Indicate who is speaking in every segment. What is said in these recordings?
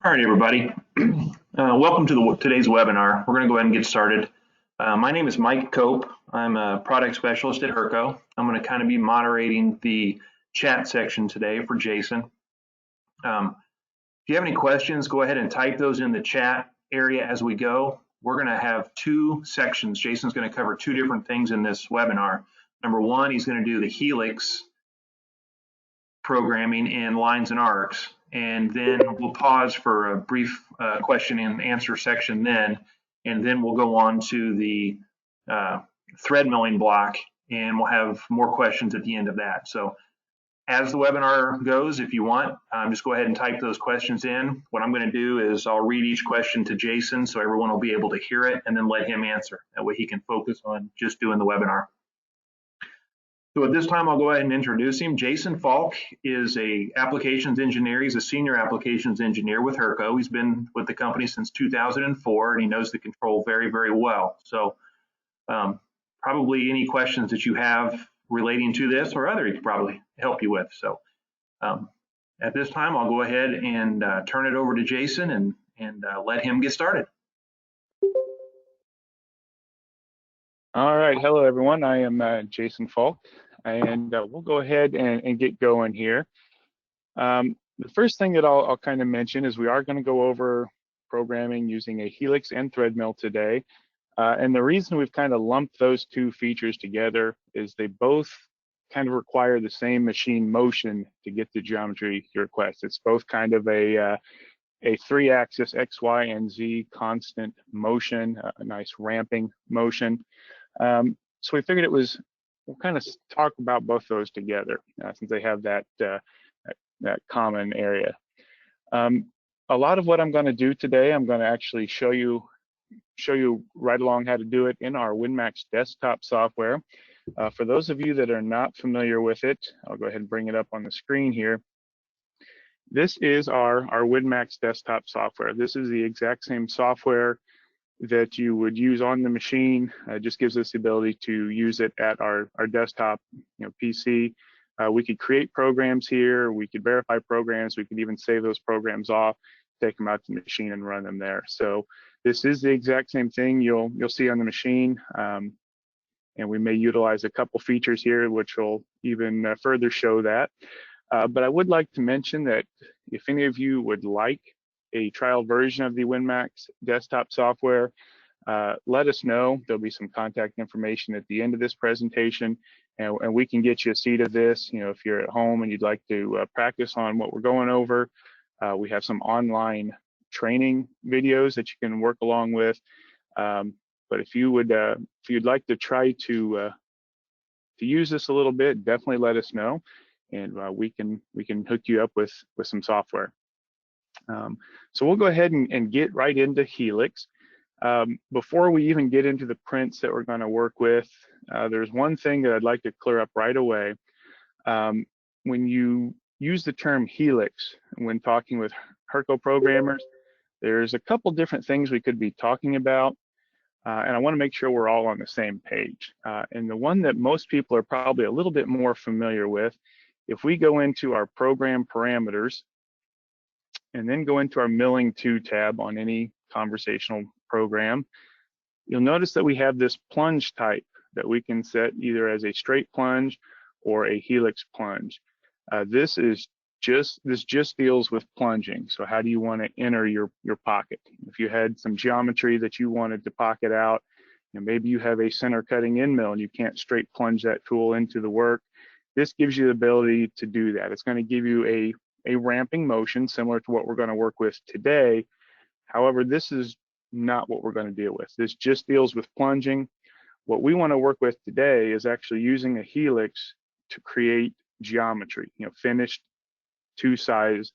Speaker 1: All right, everybody. Welcome to today's webinar. We're going to go ahead and get started. My name is Mike Cope. I'm a product specialist at Hurco. I'm going to kind of be moderating the chat section today for Jason. If you have any questions, go ahead and type those in the chat area as we go. We're going to have two sections. Jason's going to cover two different things in this webinar. Number one, he's going to do the Helix programming in lines and arcs. And then we'll pause for a brief question and answer section then, and then we'll go on to the thread milling block, and we'll have more questions at the end of that. So as the webinar goes, if you want, just go ahead and type those questions in. What I'm going to do is I'll read each question to Jason so everyone will be able to hear it and then let him answer. That way he can focus on just doing the webinar. So at this time, I'll go ahead and introduce him. Jason Falk is a applications engineer. He's a senior applications engineer with Hurco. He's been with the company since 2004, and he knows the control very, very well. So probably any questions that you have relating to this or other, he could probably help you with. So at this time, I'll go ahead and turn it over to Jason and let him get started.
Speaker 2: All right, hello everyone. I am Jason Falk, and we'll go ahead and get going here. The first thing that I'll kind of mention is we are going to go over programming using a Helix and Threadmill today. And the reason we've kind of lumped those two features together is they both kind of require the same machine motion to get the geometry you request. It's both kind of a 3-axis X, Y, and Z constant motion, a nice ramping motion. So we figured we'll kind of talk about both those together since they have that common area. A lot of what I'm going to do today, I'm going to actually show you right along how to do it in our WinMax desktop software. For those of you that are not familiar with it, I'll go ahead and bring it up on the screen here. This is our WinMax desktop software. This is the exact same software that you would use on the machine. It just gives us the ability to use it at our desktop, PC. We could create programs here. We could verify programs. We could even save those programs off, take them out to the machine and run them there. So this is the exact same thing you'll see on the machine. And we may utilize a couple features here, which will even further show that. But I would like to mention that if any of you would like a trial version of the WinMax desktop software, let us know. There'll be some contact information at the end of this presentation, and we can get you a seat of this. If you're at home and you'd like to practice on what we're going over, we have some online training videos that you can work along with. But if you'd like to try to use this a little bit, definitely let us know, and we can hook you up with some software. So we'll go ahead and get right into Helix. Before we even get into the prints that we're going to work with, there's one thing that I'd like to clear up right away. When you use the term Helix when talking with Hurco programmers, there's a couple different things we could be talking about, and I want to make sure we're all on the same page. And the one that most people are probably a little bit more familiar with, if we go into our program parameters and then go into our milling to tab on any conversational program, you'll notice that we have this plunge type that we can set either as a straight plunge or a helix plunge. This just deals with plunging. So how do you want to enter your pocket? If you had some geometry that you wanted to pocket out, maybe you have a center cutting end mill and you can't straight plunge that tool into the work, this gives you the ability to do that. It's going to give you a ramping motion similar to what we're going to work with today. However, this is not what we're going to deal with. This just deals with plunging. What we want to work with today is actually using a helix to create geometry, finished two-size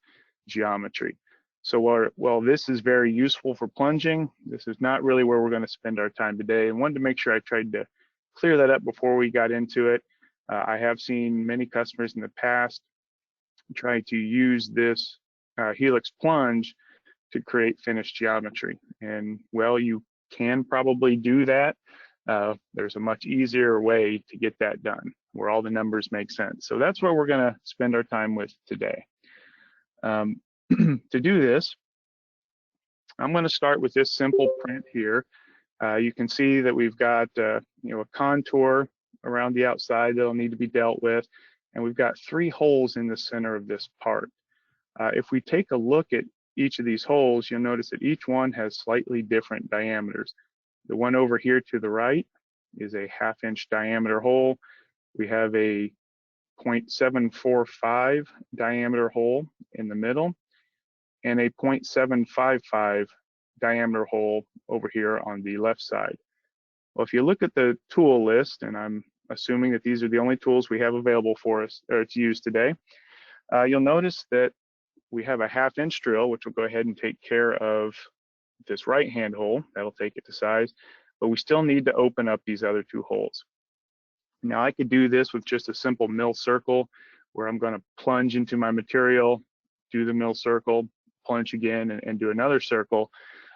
Speaker 2: geometry. So while this is very useful for plunging, this is not really where we're going to spend our time today. And wanted to make sure I tried to clear that up before we got into it. I have seen many customers in the past try to use this helix plunge to create finished geometry. And well, you can probably do that. There's a much easier way to get that done where all the numbers make sense. So that's where we're going to spend our time with today. To do this, I'm going to start with this simple print here. You can see that we've got a contour around the outside that'll need to be dealt with, and we've got 3 holes in the center of this part. If we take a look at each of these holes, you'll notice that each one has slightly different diameters. The one over here to the right is a 1/2 inch diameter hole. We have a 0.745 diameter hole in the middle, and a 0.755 diameter hole over here on the left side. Well, if you look at the tool list, and I'm assuming that these are the only tools we have available for us or to use today, you'll notice that we have a 1/2 inch drill, which will go ahead and take care of this right hand hole. That'll take it to size, but we still need to open up these other 2 holes. Now I could do this with just a simple mill circle, where I'm going to plunge into my material, do the mill circle, plunge again, and do another circle.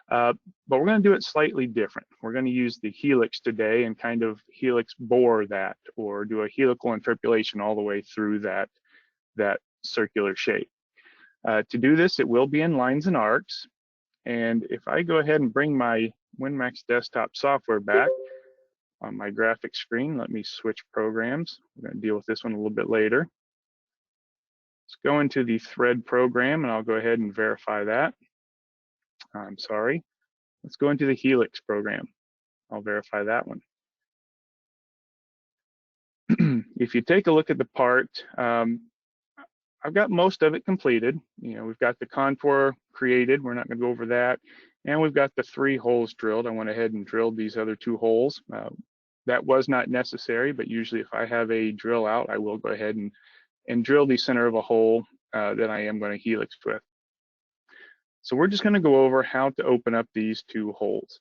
Speaker 2: But we're going to do it slightly different. We're going to use the Helix today and kind of Helix bore that, or do a helical interpolation all the way through that circular shape. To do this, it will be in lines and arcs. And if I go ahead and bring my WinMax desktop software back on my graphics screen, let me switch programs. We're going to deal with this one a little bit later. Let's go into the thread program, and I'll go ahead and verify that. I'm sorry. Let's go into the Helix program. I'll verify that one. If you take a look at the part, I've got most of it completed. We've got the contour created. We're not going to go over that. And we've got the 3 holes drilled. I went ahead and drilled these other 2 holes. That was not necessary, but usually if I have a drill out, I will go ahead and drill the center of a hole that I am going to helix with. So we're just going to go over how to open up these 2 holes.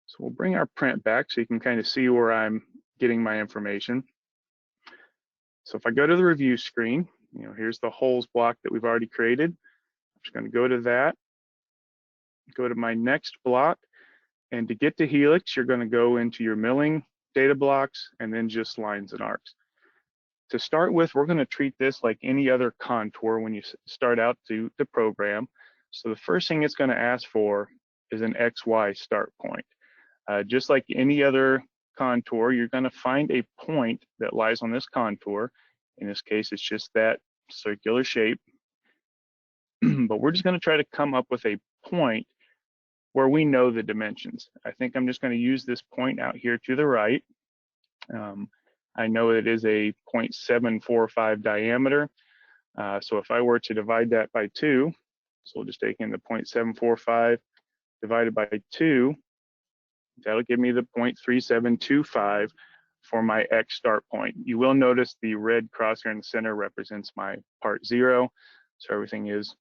Speaker 2: So we'll bring our print back so you can kind of see where I'm getting my information. So if I go to the review screen, here's the holes block that we've already created. I'm just going to go to that, go to my next block, and to get to Helix, you're going to go into your milling data blocks and then just lines and arcs. To start with, we're going to treat this like any other contour when you start out to the program. So the first thing it's going to ask for is an XY start point. Just like any other contour, you're going to find a point that lies on this contour. In this case, it's just that circular shape. But we're just going to try to come up with a point where we know the dimensions. I think I'm just going to use this point out here to the right. I know it is a 0.745 diameter. So if I were to divide that by 2, so we'll just take in the 0.745 divided by 2, that'll give me the 0.3725 for my X start point. You will notice the red crosshair in the center represents my part 0. So everything is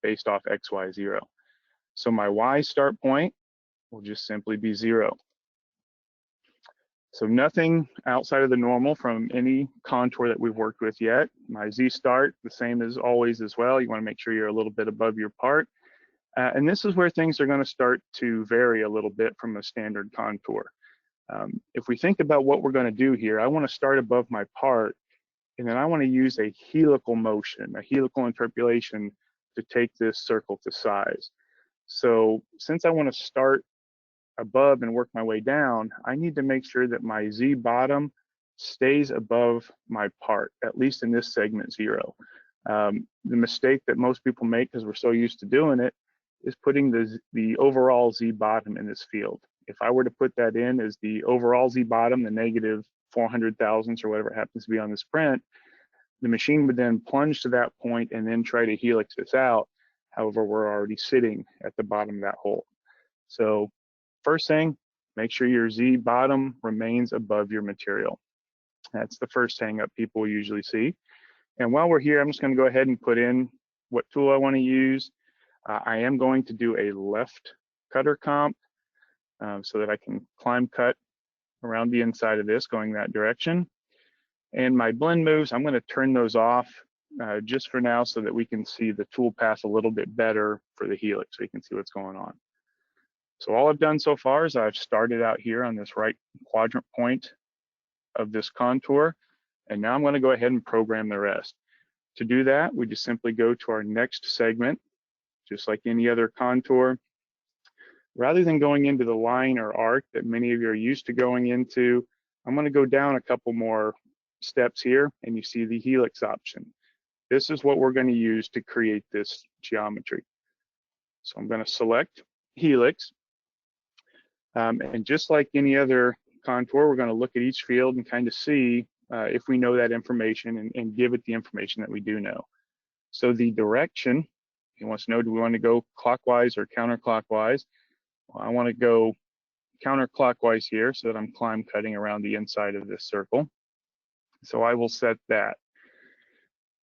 Speaker 2: based off XY 0. So my Y start point will just simply be 0. So nothing outside of the normal from any contour that we've worked with yet. My Z start, the same as always as well. You want to make sure you're a little bit above your part. And this is where things are going to start to vary a little bit from a standard contour. If we think about what we're going to do here, I want to start above my part, and then I want to use a helical motion, a helical interpolation to take this circle to size. So since I want to start above and work my way down, I need to make sure that my Z bottom stays above my part, at least in this segment 0. The mistake that most people make, because we're so used to doing it, is putting the overall Z bottom in this field. If I were to put that in as the overall Z bottom, the negative 400 thousandths or whatever it happens to be on this print, the machine would then plunge to that point and then try to helix this out. However, we're already sitting at the bottom of that hole. So first thing, make sure your Z bottom remains above your material. That's the first hang up people usually see. And while we're here, I'm just going to go ahead and put in what tool I want to use. I am going to do a left cutter comp so that I can climb cut around the inside of this going that direction. And my blend moves, I'm going to turn those off just for now so that we can see the tool path a little bit better for the helix so you can see what's going on. So all I've done so far is I've started out here on this right quadrant point of this contour, and now I'm going to go ahead and program the rest. To do that, we just simply go to our next segment just like any other contour. Rather than going into the line or arc that many of you are used to going into, I'm going to go down a couple more steps here, and you see the helix option. This is what we're going to use to create this geometry. So I'm going to select helix, and just like any other contour, we're going to look at each field and kind of see if we know that information and give it the information that we do know. So the direction, he wants to know, do we want to go clockwise or counterclockwise? Well, I want to go counterclockwise here so that I'm climb cutting around the inside of this circle. So I will set that.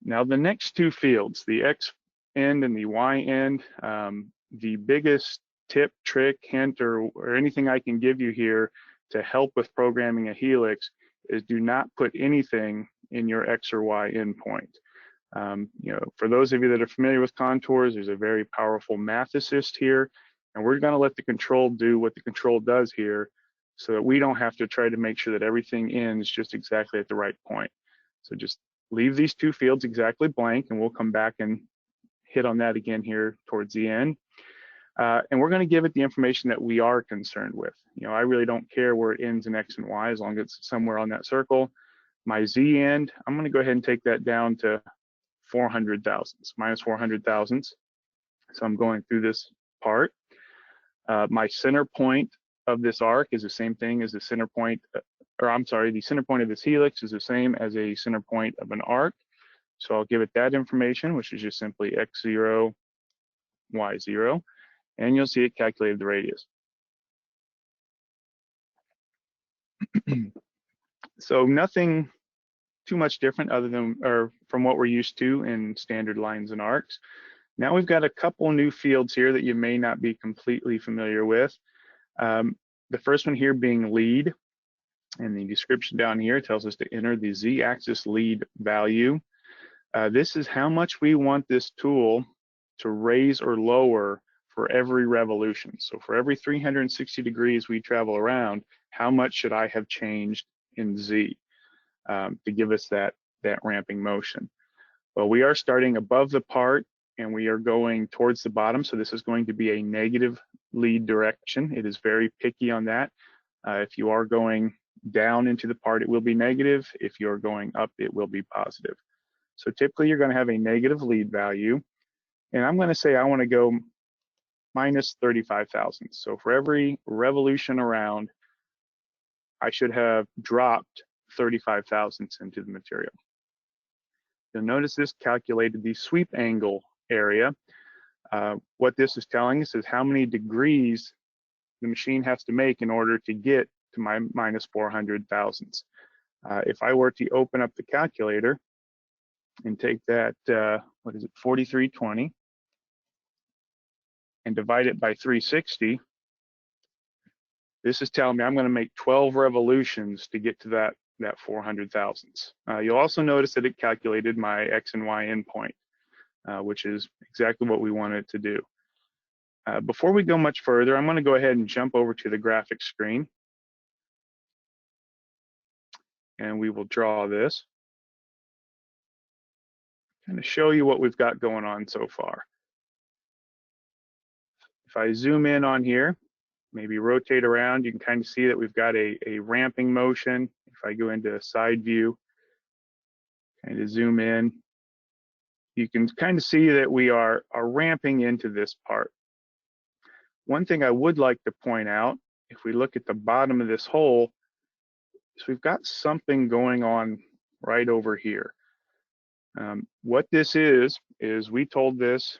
Speaker 2: Now the next two fields, the X end and the Y end, the biggest tip, trick, hint, or anything I can give you here to help with programming a helix is do not put anything in your X or Y endpoint. You know, for those of you that are familiar with contours, there's a very powerful math assist here, and we're going to let the control do what the control does here so that we don't have to try to make sure that everything ends just exactly at the right point. So just leave these two fields exactly blank, and we'll come back and hit on that again here towards the end. And we're going to give it the information that we are concerned with. You know, I really don't care where it ends in X and Y as long as it's somewhere on that circle. My Z end, I'm going to go ahead and take that down to 400 thousandths, minus 400 thousandths. So I'm going through this part. My center point of this arc is the same thing as the center point, or I'm sorry, the center point of this helix is the same as a center point of an arc. So I'll give it that information, which is just simply X0, Y0, and you'll see it calculated the radius. So nothing too much different other than, or from what we're used to in standard lines and arcs. Now we've got a couple new fields here that you may not be completely familiar with. The first one here being lead, and the description down here tells us to enter the Z-axis lead value. This is how much we want this tool to raise or lower for every revolution. So for every 360 degrees we travel around, how much should I have changed in Z to give us that ramping motion? Well, we are starting above the part and we are going towards the bottom. So this is going to be a negative lead direction. It is very picky on that. If you are going down into the part, it will be negative. If you're going up, it will be positive. So typically you're going to have a negative lead value. And I'm going to say I want to go minus 35 thousandths. So for every revolution around, I should have dropped 35 thousandths into the material. You'll notice this calculated the sweep angle area. What this is telling us is how many degrees the machine has to make in order to get to my minus 400 thousandths. If I were to open up the calculator and take that, what is it, 4320, and divide it by 360, this is telling me I'm going to make 12 revolutions to get to that 400 thousandths. You'll also notice that it calculated my X and Y endpoint, which is exactly what we wanted to do. Before we go much further, I'm going to go ahead and jump over to the graphics screen, and we will draw this, kind of show you what we've got going on so far. If I zoom in on here, maybe rotate around, you can kind of see that we've got a ramping motion. If I go into a side view, kind of zoom in, you can kind of see that we are ramping into this part. One thing I would like to point out, if we look at the bottom of this hole, is we've got something going on right over here. What this is we told this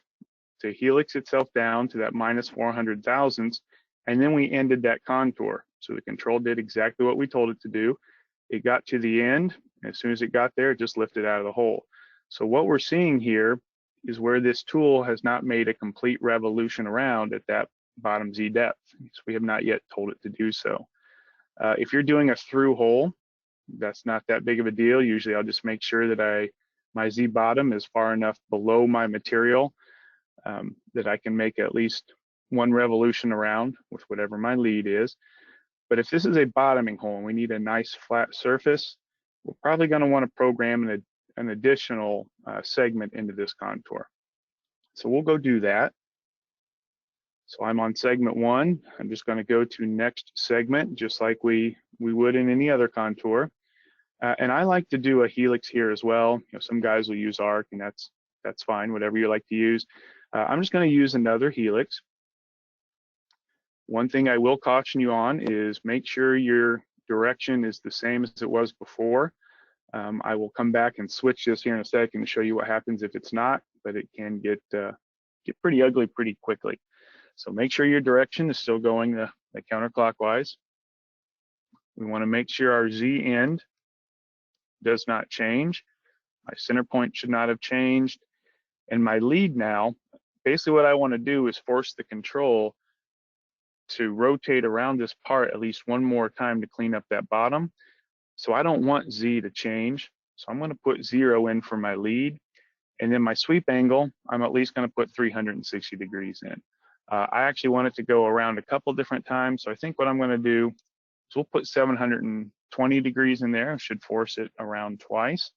Speaker 2: to helix itself down to that minus 400 thousandths, and then we ended that contour. So the control did exactly what we told it to do. It got to the end, and as soon as it got there, it just lifted out of the hole. So what we're seeing here is where this tool has not made a complete revolution around at that bottom Z depth. So we have not yet told it to do so. If you're doing a through hole, that's not that big of a deal. Usually I'll just make sure that my Z bottom is far enough below my material that I can make at least one revolution around with whatever my lead is. But if this is a bottoming hole and we need a nice flat surface, we're probably going to want to program an additional segment into this contour. So we'll go do that. So I'm on segment 1. I'm just going to go to next segment, just like we would in any other contour. And I like to do a helix here as well. You know, some guys will use arc, and that's fine, whatever you like to use. I'm just going to use another helix. One thing I will caution you on is make sure your direction is the same as it was before. I will come back and switch this here in a second to show you what happens if it's not, but it can get pretty ugly pretty quickly. So make sure your direction is still going the counterclockwise. We want to make sure our Z end does not change. My center point should not have changed. And my lead now, basically what I want to do is force the control to rotate around this part at least one more time to clean up that bottom. So I don't want Z to change. So I'm going to put 0 in for my lead. And then my sweep angle, I'm at least going to put 360 degrees in. I actually want it to go around a couple different times. So I think what I'm going to do is we'll put 720 degrees in there. I should force it around twice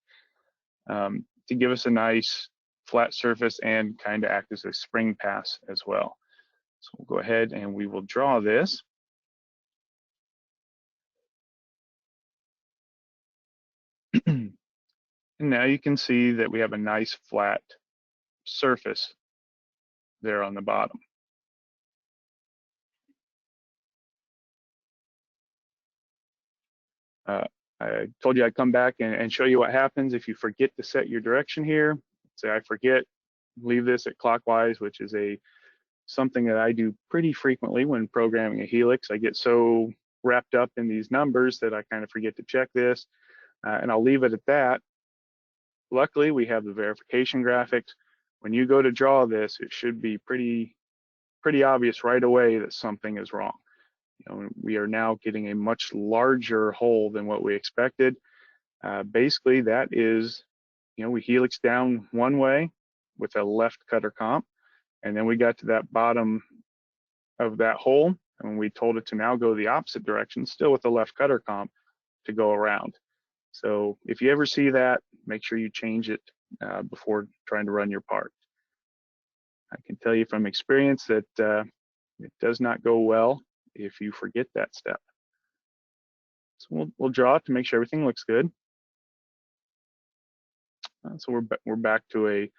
Speaker 2: to give us a nice flat surface and kind of act as a spring pass as well. So we'll go ahead and we will draw this. And now you can see that we have a nice flat surface there on the bottom. I told you I'd come back and show you what happens if you forget to set your direction here. Say I forget, leave this at clockwise, which is something that I do pretty frequently when programming a helix. I get so wrapped up in these numbers that I kind of forget to check this, and I'll leave it at that. Luckily, we have the verification graphics. When you go to draw this, it should be pretty obvious right away that something is wrong. You know, we are now getting a much larger hole than what we expected. Basically, that is, you know, we helix down one way with a left cutter comp, and then we got to that bottom of that hole, and we told it to now go the opposite direction, still with the left cutter comp, to go around. So if you ever see that, make sure you change it before trying to run your part. I can tell you from experience that it does not go well if you forget that step. So we'll draw it to make sure everything looks good. So we're back to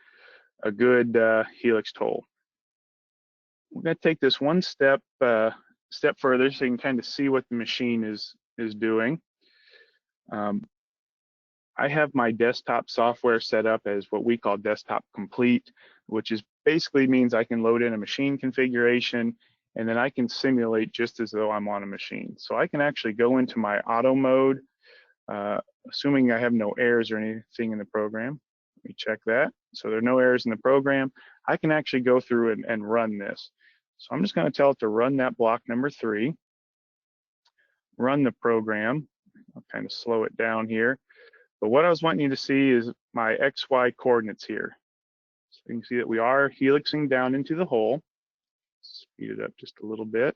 Speaker 2: a good helix toll. We're going to take this one step further so you can kind of see what the machine is doing. I have my desktop software set up as what we call desktop complete, which is basically means I can load in a machine configuration and then I can simulate just as though I'm on a machine. So I can actually go into my auto mode, assuming I have no errors or anything in the program. Let me check that. So there are no errors in the program. I can actually go through and run this. So I'm just going to tell it to run that block number 3, run the program. I'll kind of slow it down here. But what I was wanting you to see is my XY coordinates here. So you can see that we are helixing down into the hole. Speed it up just a little bit.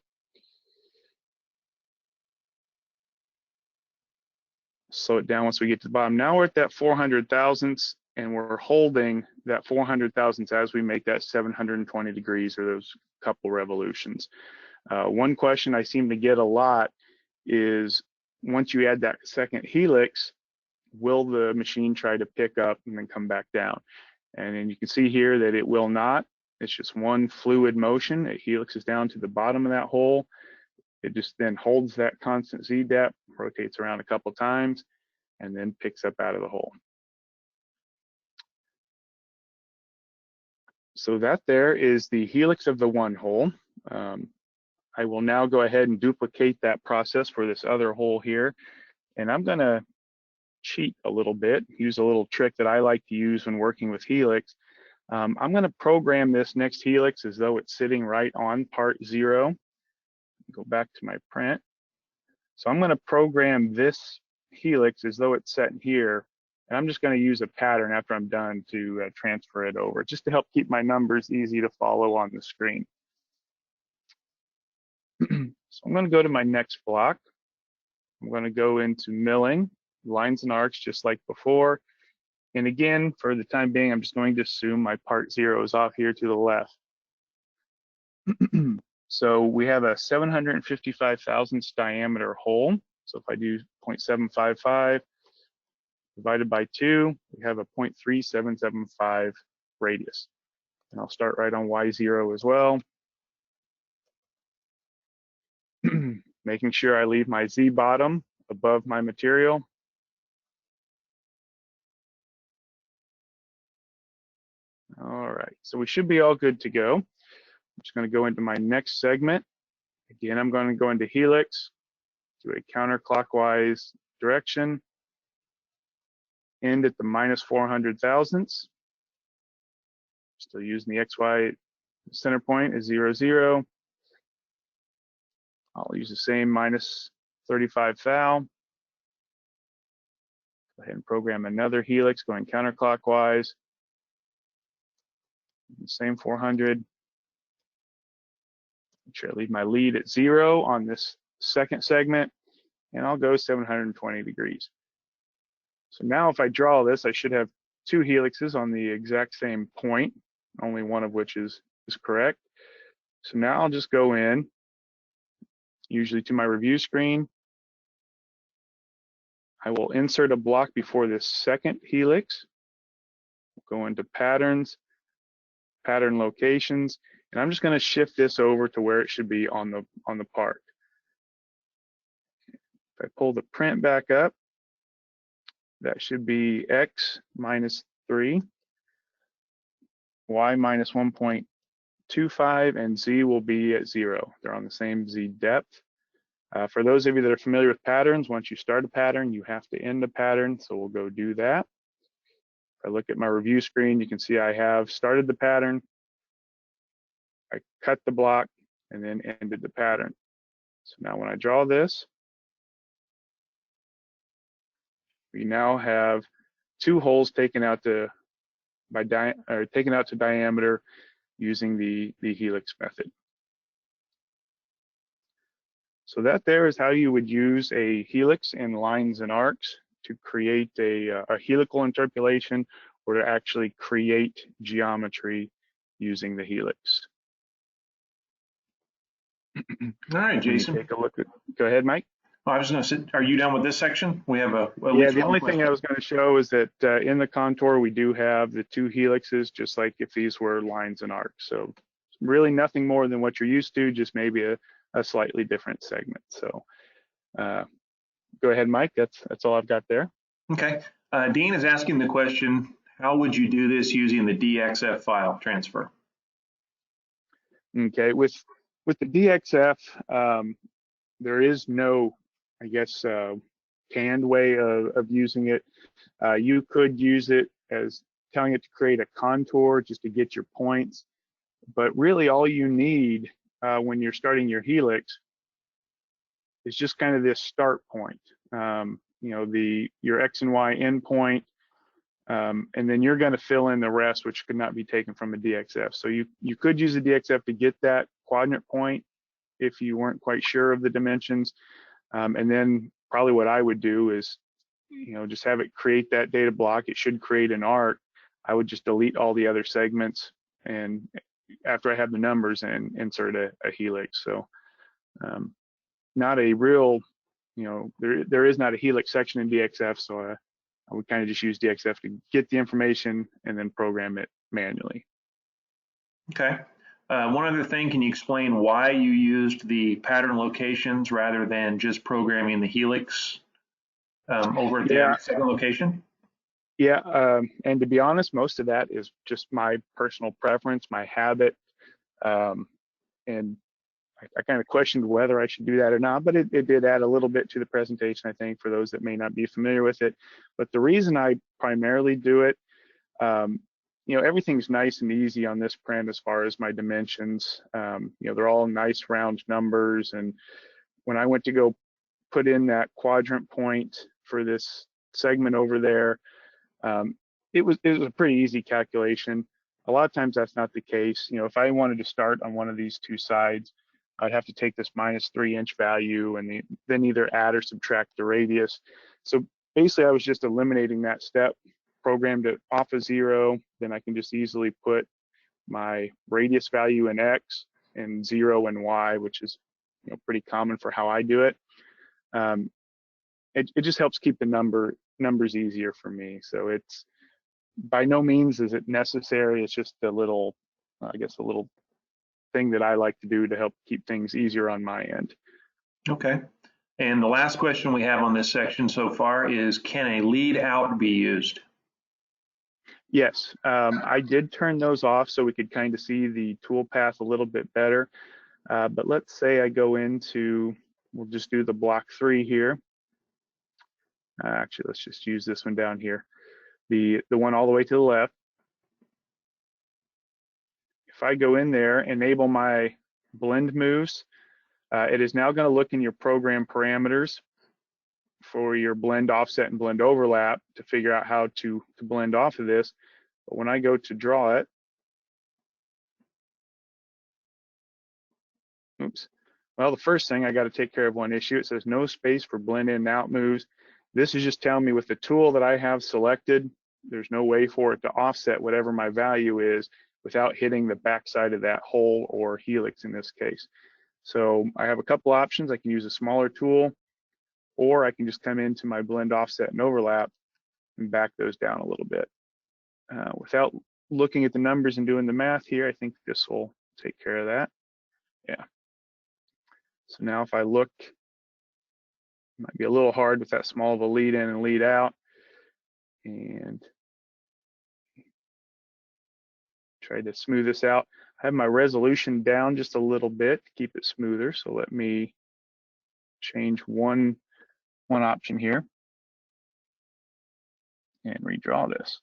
Speaker 2: Slow it down once we get to the bottom. Now we're at that 400 thousandths, and we're holding that 400 thousandths as we make that 720 degrees or those couple revolutions. One question I seem to get a lot is, once you add that second helix, will the machine try to pick up and then come back down? And then you can see here that it will not. It's just one fluid motion. It helixes down to the bottom of that hole. It just then holds that constant Z depth, rotates around a couple times, and then picks up out of the hole. So that there is the helix of the one hole. I will now go ahead and duplicate that process for this other hole here. And I'm going to cheat a little bit, use a little trick that I like to use when working with helix. I'm going to program this next helix as though it's sitting right on part 0. Go back to my print. So I'm going to program this helix as though it's set here, and I'm just going to use a pattern after I'm done to transfer it over, just to help keep my numbers easy to follow on the screen. So I'm going to go to my next block. I'm going to go into milling, lines and arcs just like before. And again, for the time being, I'm just going to assume my part 0 is off here to the left. So we have a 755 thousandths diameter hole. So if I do 0.755 divided by 2, we have a 0.3775 radius. And I'll start right on Y0 as well. Making sure I leave my Z bottom above my material. All right, so we should be all good to go. I'm just going to go into my next segment. Again, I'm going to go into Helix, do a counterclockwise direction, end at the -400 thousandths. Still using the XY center point is 0, 0. I'll use the same -35 thou. Go ahead and program another Helix going counterclockwise. Same 400. Make sure I leave my lead at 0 on this second segment, and I'll go 720 degrees. So now if I draw this, I should have 2 helixes on the exact same point, only one of which is correct. So now I'll just go in, usually to my review screen. I will insert a block before this second helix, go into patterns, pattern locations, and I'm just going to shift this over to where it should be on the part. If I pull the print back up, that should be X -3, Y -1.25, and Z will be at 0. They're on the same Z depth. For those of you that are familiar with patterns, once you start a pattern, you have to end a pattern, so we'll go do that. If I look at my review screen, you can see I have started the pattern, I cut the block, and then ended the pattern. So now when I draw this, we now have 2 holes taken out to diameter using the helix method. So that there is how you would use a helix in lines and arcs to create a helical interpolation, or to actually create geometry using the helix.
Speaker 1: All right, Jason.
Speaker 2: Take a look at, go ahead, Mike.
Speaker 1: Well, I was going to say, are you done with this section? We have
Speaker 2: yeah, the only thing I was going to show is that in the contour, we do have the 2 helixes, just like if these were lines and arcs. So really nothing more than what you're used to, just maybe a slightly different segment. So go ahead, Mike, that's all I've got there.
Speaker 1: Okay, Dean is asking the question, how would you do this using the DXF file transfer?
Speaker 2: Okay, with the DXF, there is no, I guess, canned way of using it. You could use it as telling it to create a contour just to get your points, but really all you need when you're starting your helix is just kind of this start point. You know, your X and Y endpoint, and then you're going to fill in the rest, which could not be taken from a DXF. So you could use a DXF to get that quadrant point if you weren't quite sure of the dimensions. And then probably what I would do is, you know, just have it create that data block. It should create an arc. I would just delete all the other segments, and after I have the numbers, and insert a helix. So not a real, you know, there is not a helix section in DXF, so I would kind of just use DXF to get the information and then program it manually.
Speaker 1: Okay. One other thing, can you explain why you used the pattern locations rather than just programming the helix over at the second location?
Speaker 2: Yeah, and to be honest, most of that is just my personal preference, my habit, and I kind of questioned whether I should do that or not, but it did add a little bit to the presentation, I think, for those that may not be familiar with it. But the reason I primarily do it, you know, everything's nice and easy on this print as far as my dimensions. You know, they're all nice round numbers. And when I went to go put in that quadrant point for this segment over there, it was a pretty easy calculation. A lot of times that's not the case. You know, if I wanted to start on one of these 2 sides, I'd have to take this -3 inch value and then either add or subtract the radius. So basically I was just eliminating that step, programmed it off of 0, then I can just easily put my radius value in X and 0 and Y, which is pretty common for how I do it. It just helps keep the numbers easier for me. So it's by no means is it necessary. It's just a little, I guess, a little thing that I like to do to help keep things easier on my end.
Speaker 1: Okay. And the last question we have on this section so far is, can a lead out be used?
Speaker 2: Yes, I did turn those off so we could kind of see the tool path a little bit better. But let's say I go into, we'll just do the block 3 here. Actually, let's just use this one down here. The one all the way to the left. If I go in there, enable my blend moves, it is now going to look in your program parameters for your blend offset and blend overlap to figure out how to blend off of this. But when I go to draw it, oops. Well, the first thing I got to take care of one issue. It says no space for blend in and out moves. This is just telling me with the tool that I have selected, there's no way for it to offset whatever my value is without hitting the backside of that hole or helix in this case. So I have a couple options. I can use a smaller tool, or I can just come into my blend offset and overlap and back those down a little bit. Without looking at the numbers and doing the math here, I think this will take care of that. Yeah. So now if I look, it might be a little hard with that small of a lead in and lead out. And try to smooth this out. I have my resolution down just a little bit to keep it smoother. So let me change one option here and redraw this.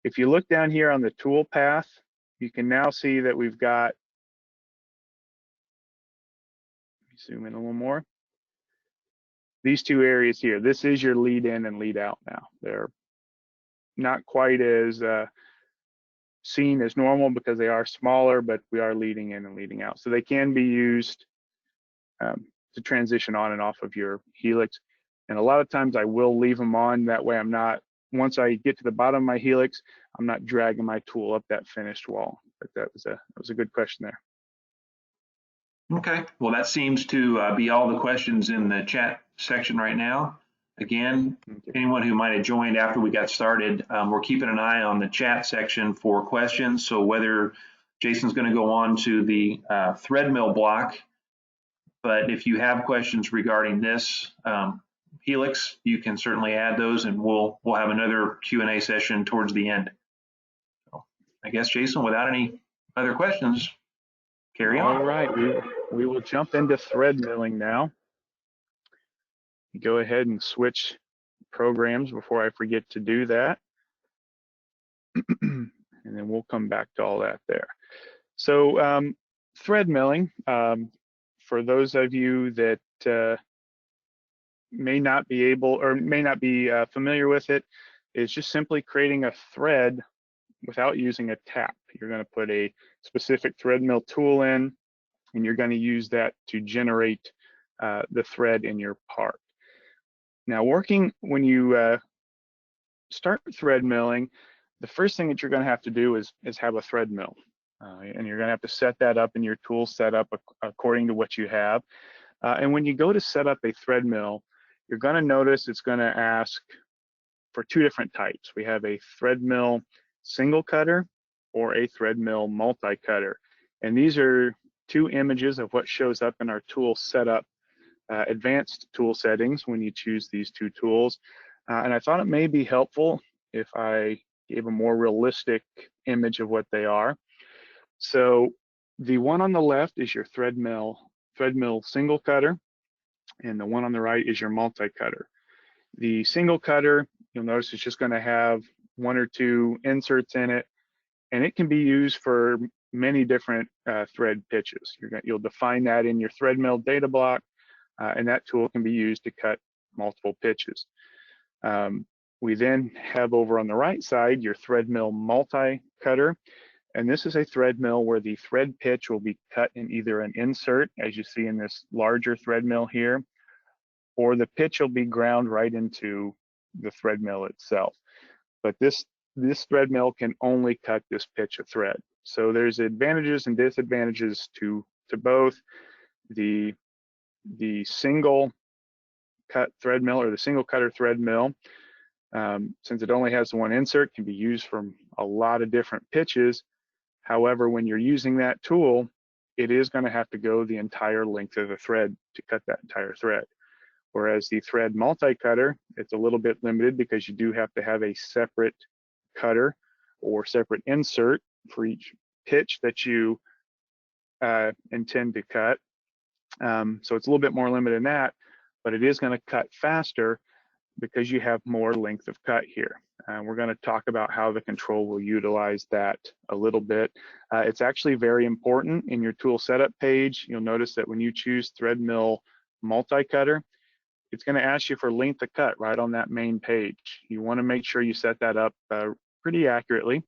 Speaker 2: If you look down here on the tool path, you can now see that we've got, let me zoom in a little more, these two areas here. This is your lead in and lead out now. They're not quite as seen as normal because they are smaller, but we are leading in and leading out. So they can be used to transition on and off of your helix. And a lot of times I will leave them on. That way I'm not, once I get to the bottom of my helix, I'm not dragging my tool up that finished wall. But that was a good question there.
Speaker 1: Okay, well, that seems to be all the questions in the chat section right now. Again, anyone who might have joined after we got started, we're keeping an eye on the chat section for questions. So whether Jason's going to go on to the Threadmill block, but if you have questions regarding this Helix, you can certainly add those, and we'll have another Q&A session towards the end. So I guess, Jason, without any other questions, carry on.
Speaker 2: All right, we will jump into thread milling now. Go ahead and switch programs before I forget to do that. And then we'll come back to all that there. So thread milling, for those of you that may not be able or may not be familiar with it, is just simply creating a thread without using a tap. You're going to put a specific thread mill tool in, and you're going to use that to generate the thread in your part. Now, when you start thread milling, the first thing that you're going to have to do is have a thread mill. And you're going to have to set that up in your tool setup according to what you have. And when you go to set up a thread mill, you're going to notice it's going to ask for two different types. We have a thread mill single cutter or a thread mill multi-cutter. And these are two images of what shows up in our tool setup advanced tool settings when you choose these two tools. And I thought it may be helpful if I gave a more realistic image of what they are. So the one on the left is your thread mill single cutter, and the one on the right is your multi-cutter. The single cutter, you'll notice it's just going to have one or two inserts in it, and it can be used for many different thread pitches. You'll define that in your thread mill data block, and that tool can be used to cut multiple pitches. We then have over on the right side your thread mill multi-cutter, and this is a thread mill where the thread pitch will be cut in either an insert, as you see in this larger thread mill here, or the pitch will be ground right into the thread mill itself. But this thread mill can only cut this pitch of thread. So there's advantages and disadvantages to both. The single cut thread mill, or the single cutter thread mill, since it only has one insert, can be used from a lot of different pitches. However, when you're using that tool, it is going to have to go the entire length of the thread to cut that entire thread. Whereas the thread multi-cutter, it's a little bit limited because you do have to have a separate cutter or separate insert for each pitch that you intend to cut. So it's a little bit more limited than that, but it is going to cut faster because you have more length of cut here. We're going to talk about how the control will utilize that a little bit. It's actually very important in your tool setup page. You'll notice that when you choose Threadmill multi-cutter, it's going to ask you for length of cut right on that main page. You want to make sure you set that up pretty accurately.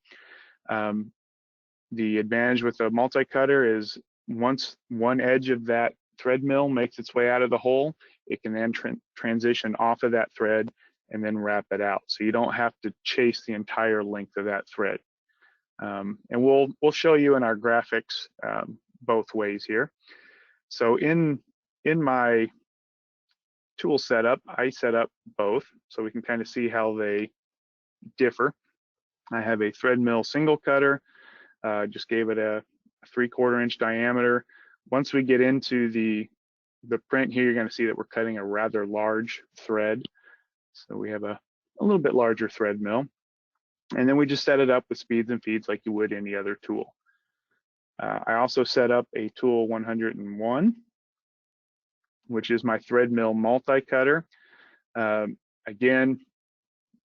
Speaker 2: The advantage with a multi-cutter is once one edge of that thread mill makes its way out of the hole, it can then transition off of that thread and then wrap it out. So you don't have to chase the entire length of that thread. And we'll show you in our graphics both ways here. So in my tool setup, I set up both so we can kind of see how they differ. I have a thread mill single cutter, just gave it a 3/4 inch diameter. Once we get into the print here, you're going to see that we're cutting a rather large thread. So we have a little bit larger thread mill. And then we just set it up with speeds and feeds like you would any other tool. I also set up a tool 101, which is my thread mill multi-cutter. Again,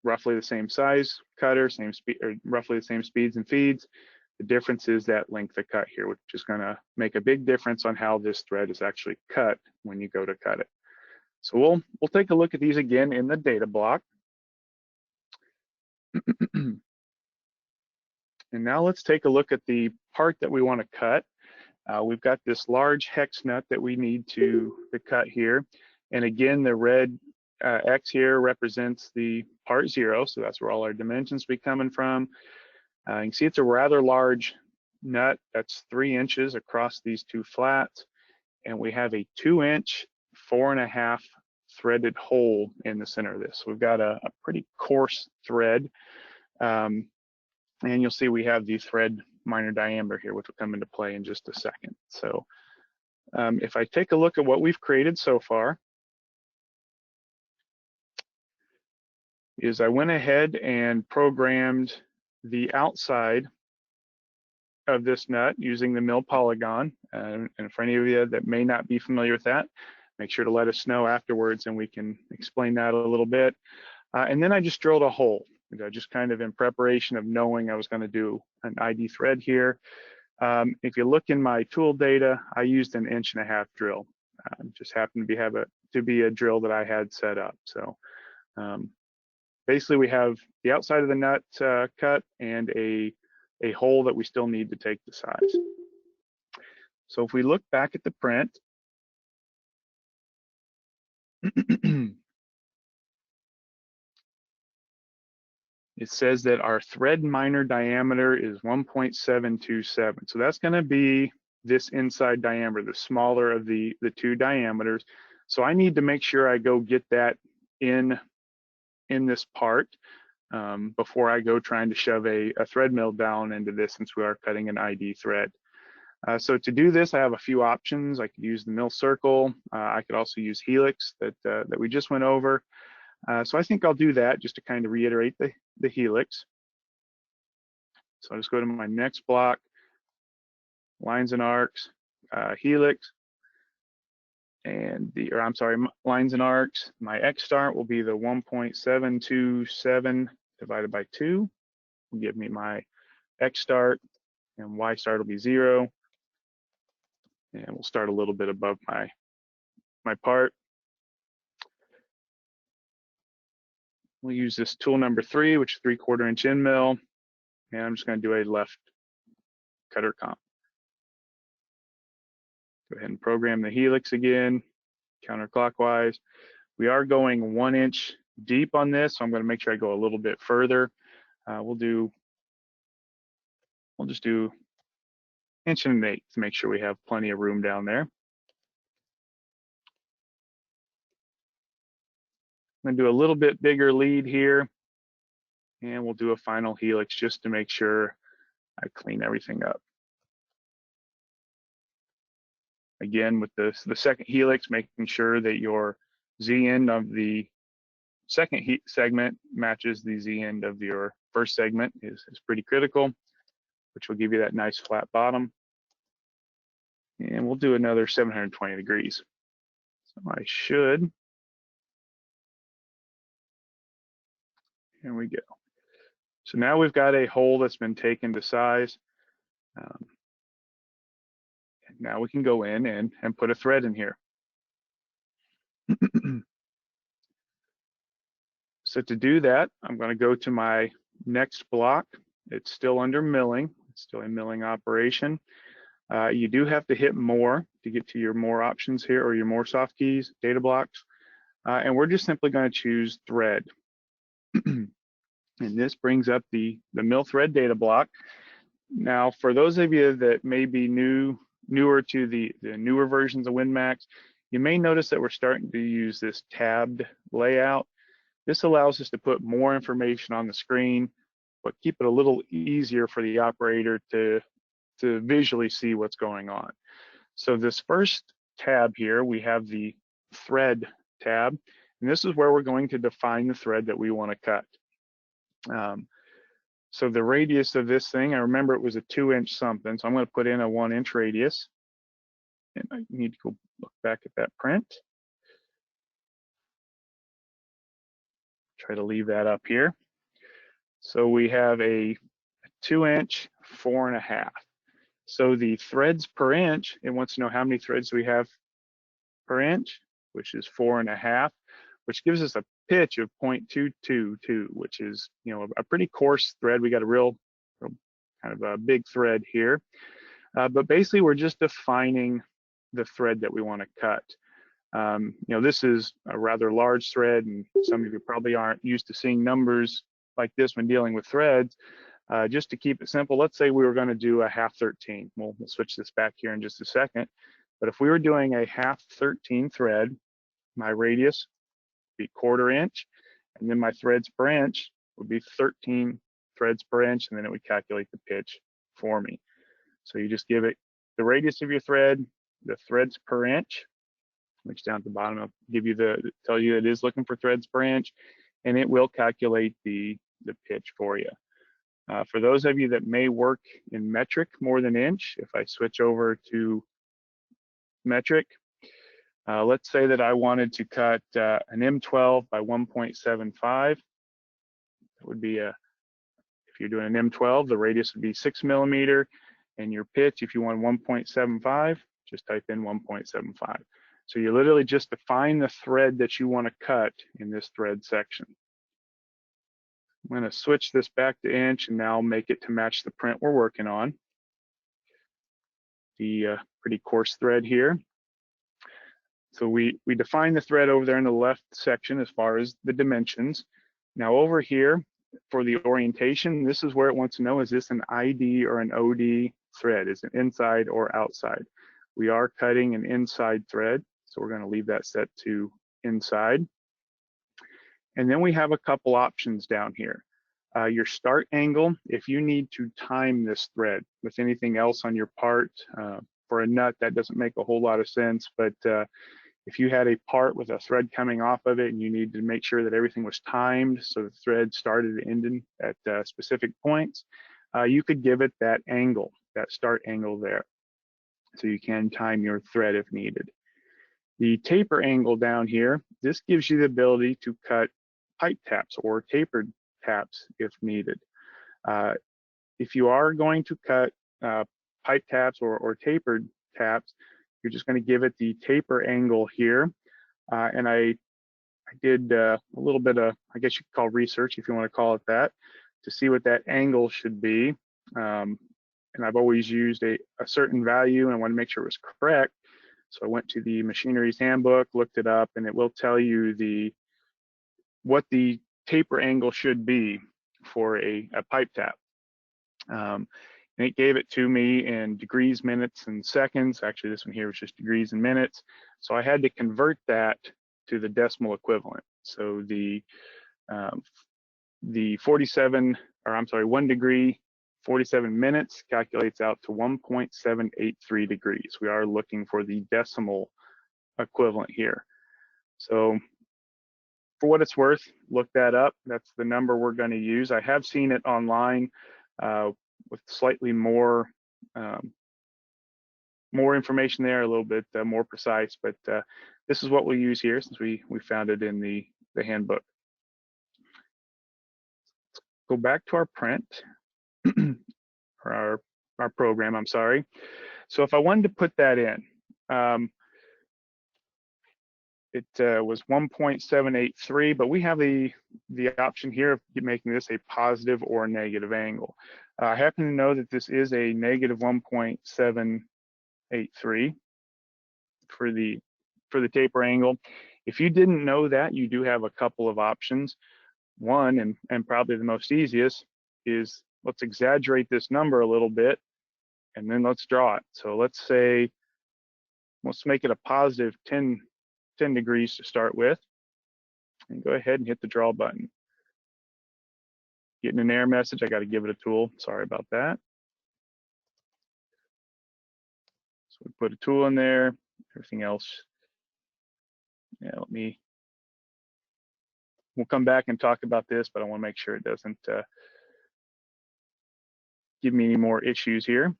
Speaker 2: roughly the same size cutter, same speed, or roughly the same speeds and feeds. The difference is that length of cut here, which is going to make a big difference on how this thread is actually cut when you go to cut it. So we'll take a look at these again in the data block. And now let's take a look at the part that we want to cut. We've got this large hex nut that we need to cut here. And again, the red X here represents the part 0. So that's where all our dimensions will be coming from. You can see it's a rather large nut. That's 3 inches across these two flats. And we have a 2-inch, 4.5 threaded hole in the center of this. So we've got a pretty coarse thread. And you'll see we have the thread minor diameter here, which will come into play in just a second. So if I take a look at what we've created so far, is I went ahead and programmed the outside of this nut using the mill polygon. And for any of you that may not be familiar with that, make sure to let us know afterwards and we can explain that a little bit. And then I just drilled a hole, just kind of in preparation of knowing I was going to do an ID thread here. If you look in my tool data, I used an 1.5 inch drill. Just happened to be a drill that I had set up. So basically we have the outside of the nut cut and a hole that we still need to take the size. So if we look back at the print, it says that our thread minor diameter is 1.727. So that's going to be this inside diameter, the smaller of the two diameters. So I need to make sure I go get that in this part before I go trying to shove a thread mill down into this, since we are cutting an ID thread. So to do this, I have a few options. I could use the mill circle. I could also use Helix that we just went over. So I think I'll do that just to kind of reiterate the Helix. So I'll just go to my next block, lines and arcs, Helix, and lines and arcs. My X start will be the 1.727 divided by 2. Will give me my X start, and Y start will be 0. And we'll start a little bit above my part. We'll use this tool number 3, which is 3/4 inch end mill, and I'm just going to do a left cutter comp. Go ahead and program the Helix again, counterclockwise. We are going 1 inch deep on this, so I'm going to make sure I go a little bit further. We'll just do inch and 1/8 to make sure we have plenty of room down there. I'm going to do a little bit bigger lead here, and we'll do a final helix just to make sure I clean everything up. Again, with the second helix, making sure that your Z end of the second segment matches the Z end of your first segment is pretty critical, which will give you that nice flat bottom. And we'll do another 720 degrees. So I should, here we go. So now we've got a hole that's been taken to size. Now we can go in and put a thread in here. So to do that, I'm going to go to my next block. It's still under milling. It's still a milling operation. You do have to hit more to get to your more options here, or your more soft keys, data blocks. And we're just simply going to choose thread. And this brings up the mill thread data block. Now, for those of you that may be newer to the newer versions of WinMax, you may notice that we're starting to use this tabbed layout. This allows us to put more information on the screen, but keep it a little easier for the operator to visually see what's going on. So this first tab here, we have the thread tab, and this is where we're going to define the thread that we want to cut. So the radius of this thing, I remember it was a 2-inch something, so I'm going to put in a 1-inch radius. And I need to go look back at that print. Try to leave that up here. So we have a 2-inch, 4.5. So the threads per inch, it wants to know how many threads we have per inch, which is 4.5, which gives us a pitch of 0.222, which is, you know, a pretty coarse thread. We got a real kind of a big thread here. But basically, we're just defining the thread that we want to cut. You know, this is a rather large thread, and some of you probably aren't used to seeing numbers like this when dealing with threads. Just to keep it simple, let's say we were going to do a 1/2 13. We'll switch this back here in just a second. But if we were doing a 1/2 13 thread, my radius would be 1/4 inch, and then my threads per inch would be 13 threads per inch, and then it would calculate the pitch for me. So you just give it the radius of your thread, the threads per inch, which down at the bottom will give you tell you it is looking for threads per inch, and it will calculate the pitch for you. For those of you that may work in metric more than inch, if I switch over to metric, let's say that I wanted to cut an M12 by 1.75. That would be if you're doing an M12, the radius would be 6 millimeter, and your pitch, if you want 1.75, just type in 1.75. So you literally just define the thread that you want to cut in this thread section. I'm going to switch this back to inch and now make it to match the print we're working on. The pretty coarse thread here. So we define the thread over there in the left section as far as the dimensions. Now over here for the orientation, this is where it wants to know, is this an ID or an OD thread? Is it inside or outside? We are cutting an inside thread, so we're going to leave that set to inside. And then we have a couple options down here. Your start angle, if you need to time this thread with anything else on your part, for a nut, that doesn't make a whole lot of sense, but if you had a part with a thread coming off of it and you need to make sure that everything was timed so the thread started and ended at specific points, you could give it that angle, that start angle there. So you can time your thread if needed. The taper angle down here, this gives you the ability to cut pipe taps or tapered taps if needed. If you are going to cut pipe taps or tapered taps, you're just going to give it the taper angle here. And I did a little bit of, I guess you could call research, if you want to call it that, to see what that angle should be. And I've always used a certain value, and I want to make sure it was correct. So I went to the machinery's handbook, looked it up, and it will tell you what the taper angle should be for a pipe tap. And and it gave it to me in degrees, minutes, and seconds. Actually, this one here was just degrees and minutes. So I had to convert that to the decimal equivalent. So the 47, or I'm sorry, 1 degree, 47 minutes calculates out to 1.783 degrees. We are looking for the decimal equivalent here. So for what it's worth, look that up. That's the number we're going to use. I have seen it online with slightly more more information there, a little bit more precise, but this is what we'll use here since we found it in the handbook. Go back to our print, or our program, I'm sorry. So if I wanted to put that in, it was 1.783, but we have the option here of making this a positive or a negative angle. I happen to know that this is a negative 1.783 for the taper angle. If you didn't know that, you do have a couple of options. One, and probably the most easiest, is let's exaggerate this number a little bit, and then let's draw it. So let's say, let's make it a positive 10 degrees to start with, and go ahead and hit the draw button. Getting an error message, I got to give it a tool. Sorry about that. So we put a tool in there, everything else. Yeah, we'll come back and talk about this, but I want to make sure it doesn't give me any more issues here.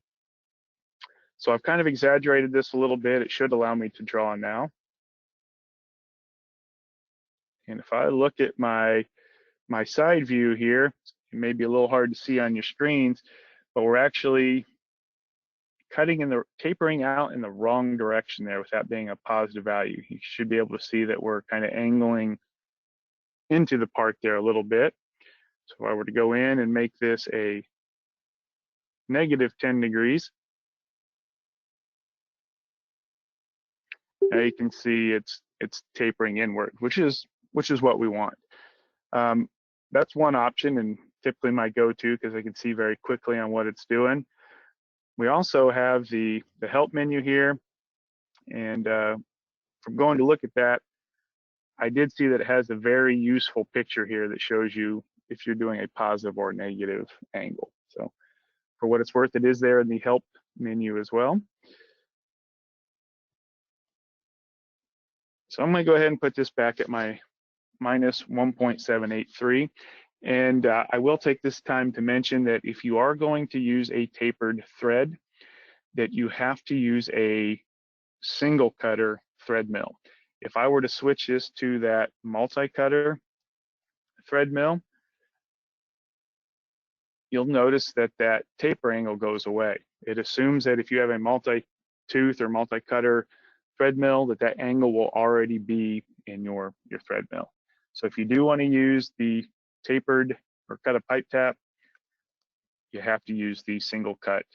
Speaker 2: So I've kind of exaggerated this a little bit. It should allow me to draw now. And if I look at my side view here, it may be a little hard to see on your screens, but we're actually tapering out in the wrong direction there with that being a positive value. You should be able to see that we're kind of angling into the part there a little bit. So if I were to go in and make this a negative 10 degrees, now you can see it's tapering inward, which is what we want. That's one option, and typically my go-to because I can see very quickly on what it's doing. We also have the help menu here, and from going to look at that, I did see that it has a very useful picture here that shows you if you're doing a positive or negative angle. So for what it's worth, it is there in the help menu as well. So I'm going to go ahead and put this back at my minus 1.783. And I will take this time to mention that if you are going to use a tapered thread, that you have to use a single cutter thread mill. If I were to switch this to that multi-cutter thread mill, you'll notice that that taper angle goes away. It assumes that if you have a multi-tooth or multi-cutter thread mill, that angle will already be in your thread mill. So if you do want to use the tapered or cut a pipe tap, you have to use the single cut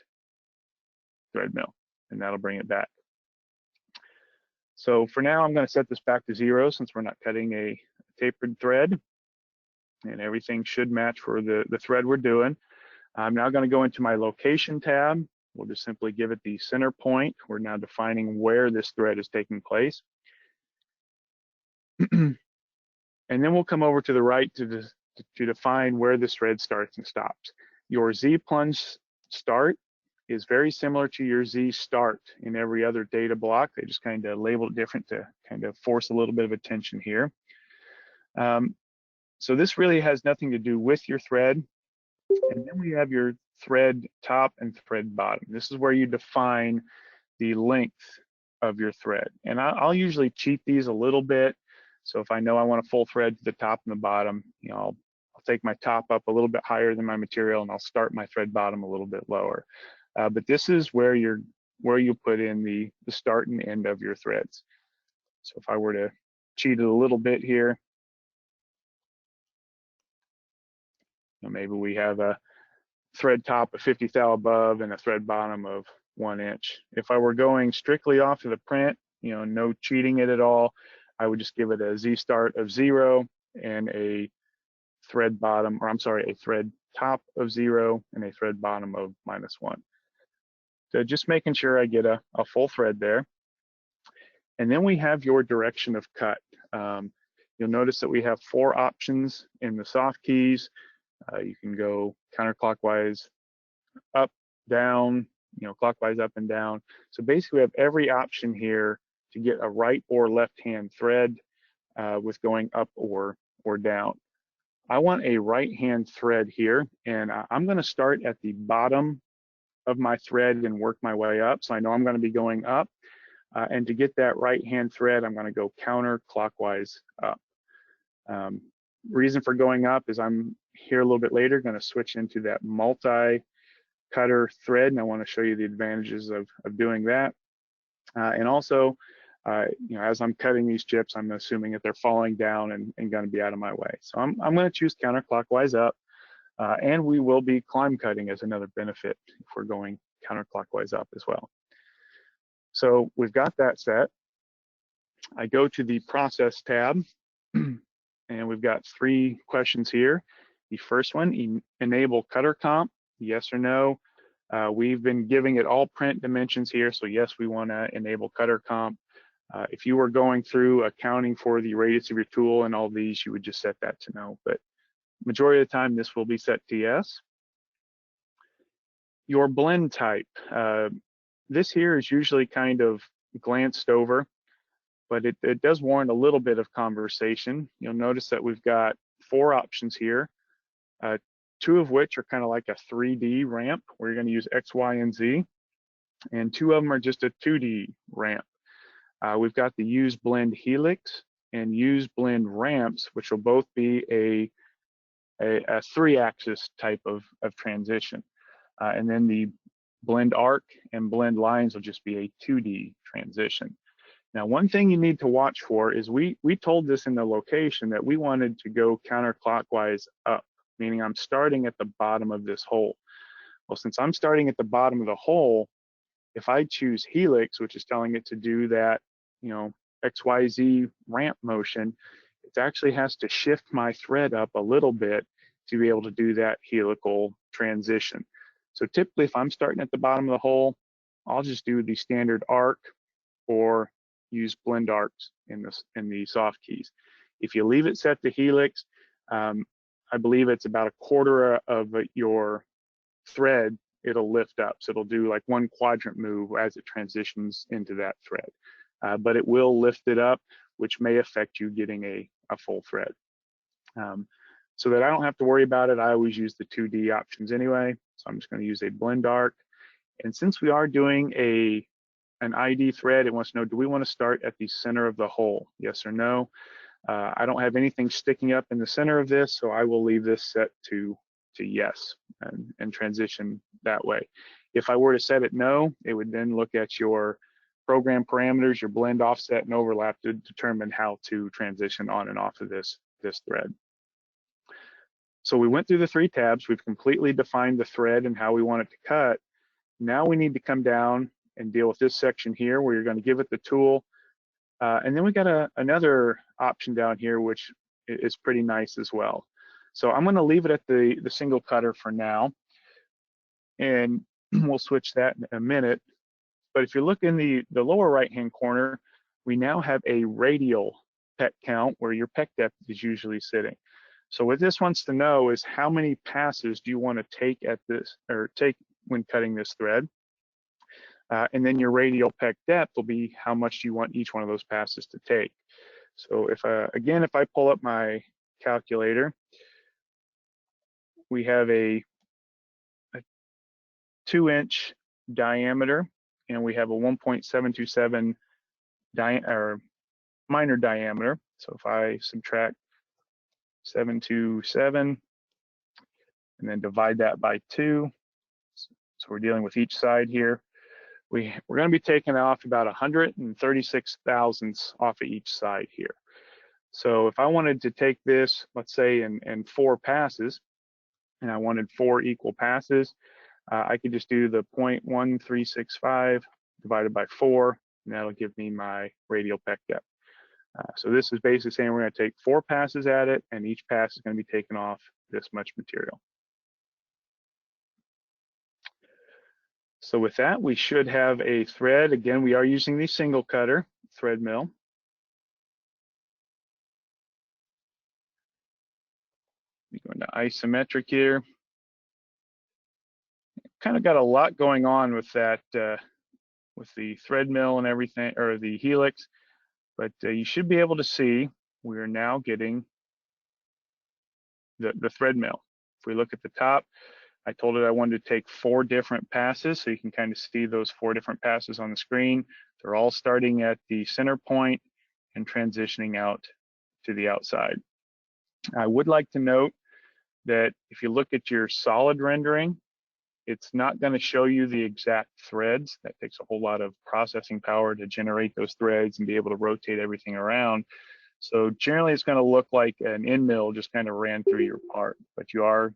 Speaker 2: thread mill, and that'll bring it back. So for now, I'm going to set this back to 0 since we're not cutting a tapered thread, and everything should match for the thread we're doing. I'm now going to go into my location tab. We'll just simply give it the center point. We're now defining where this thread is taking place. And then we'll come over to the right to define where this thread starts and stops. Your Z plunge start is very similar to your Z start in every other data block. They just kind of label it different to kind of force a little bit of attention here. So this really has nothing to do with your thread. And then we have your thread top and thread bottom. This is where you define the length of your thread. And I'll usually cheat these a little bit. So if I know I want a full thread to the top and the bottom, you know, I'll take my top up a little bit higher than my material, and I'll start my thread bottom a little bit lower. But this is where you put in the start and end of your threads. So if I were to cheat it a little bit here, you know, maybe we have a thread top of 50 thou above and a thread bottom of 1 inch. If I were going strictly off of the print, you know, no cheating it at all, I would just give it a Z start of 0 and a thread bottom, or I'm sorry, a thread top of 0 and a thread bottom of -1. So just making sure I get a full thread there. And then we have your direction of cut. You'll notice that we have 4 options in the soft keys. You can go counterclockwise, up, down, clockwise up and down. So basically we have every option here to get a right or left hand thread with going up or down. I want a right hand thread here, and I'm going to start at the bottom of my thread and work my way up. So I know I'm going to be going up, and to get that right hand thread, I'm going to go counterclockwise up. Reason for going up is I'm here a little bit later going to switch into that multi-cutter thread, and I want to show you the advantages of doing that. And also, as I'm cutting these chips, I'm assuming that they're falling down and going to be out of my way. So I'm going to choose counterclockwise up, and we will be climb cutting as another benefit if we're going counterclockwise up as well. So we've got that set. I go to the process tab, and we've got 3 questions here. The first one, enable cutter comp, yes or no. We've been giving it all print dimensions here, so yes, we want to enable cutter comp. If you were going through accounting for the radius of your tool and all these, you would just set that to no, but majority of the time this will be set to yes. Your blend type. This here is usually kind of glanced over, but it does warrant a little bit of conversation. You'll notice that we've got 4 options here, 2 of which are kind of like a 3D ramp where you're going to use X, Y, and Z, and 2 of them are just a 2D ramp. We've got the use blend helix and use blend ramps, which will both be a 3-axis type of transition. And then the blend arc and blend lines will just be a 2D transition. Now, one thing you need to watch for is we told this in the location that we wanted to go counterclockwise up, meaning I'm starting at the bottom of this hole. Well, since I'm starting at the bottom of the hole, if I choose helix, which is telling it to do that, XYZ ramp motion, it actually has to shift my thread up a little bit to be able to do that helical transition. So typically, if I'm starting at the bottom of the hole, I'll just do the standard arc or use blend arcs in the soft keys. If you leave it set to helix, I believe it's about 1/4 of your thread, it'll lift up. So it'll do like 1 quadrant move as it transitions into that thread. But it will lift it up, which may affect you getting a full thread. So that I don't have to worry about it, I always use the 2D options anyway. So I'm just going to use a blend arc. And since we are doing an ID thread, it wants to know, do we want to start at the center of the hole? Yes or no? I don't have anything sticking up in the center of this, so I will leave this set to yes and transition that way. If I were to set it no, it would then look at your program parameters, your blend offset and overlap to determine how to transition on and off of this thread. So we went through the 3 tabs. We've completely defined the thread and how we want it to cut. Now we need to come down and deal with this section here where you're going to give it the tool. And then we got another option down here, which is pretty nice as well. So I'm going to leave it at the single cutter for now, and we'll switch that in a minute. But if you look in the lower right-hand corner, we now have a radial peck count where your peck depth is usually sitting. So what this wants to know is how many passes do you want to take when cutting this thread? And then your radial peck depth will be how much you want each one of those passes to take. So if I pull up my calculator, we have a 2-inch diameter, and we have a 1.727 minor diameter. So if I subtract 727 and then divide that by 2, so we're dealing with each side here, we're going to be taking off about 136 thousandths off of each side here. So if I wanted to take this, let's say in 4 passes, and I wanted 4 equal passes, I could just do the 0.1365 divided by 4, and that'll give me my radial peck depth. So this is basically saying we're going to take 4 passes at it, and each pass is going to be taken off this much material. So with that, we should have a thread. Again, we are using the single cutter thread mill. We go into isometric here. Kind of got a lot going on with that, with the thread mill and everything, or the Helix, but you should be able to see we are now getting the thread mill. If we look at the top, I told it I wanted to take 4 different passes, so you can kind of see those 4 different passes on the screen. They're all starting at the center point and transitioning out to the outside. I would like to note that if you look at your solid rendering, it's not going to show you the exact threads. That takes a whole lot of processing power to generate those threads and be able to rotate everything around. So generally it's going to look like an end mill just kind of ran through your part, but you are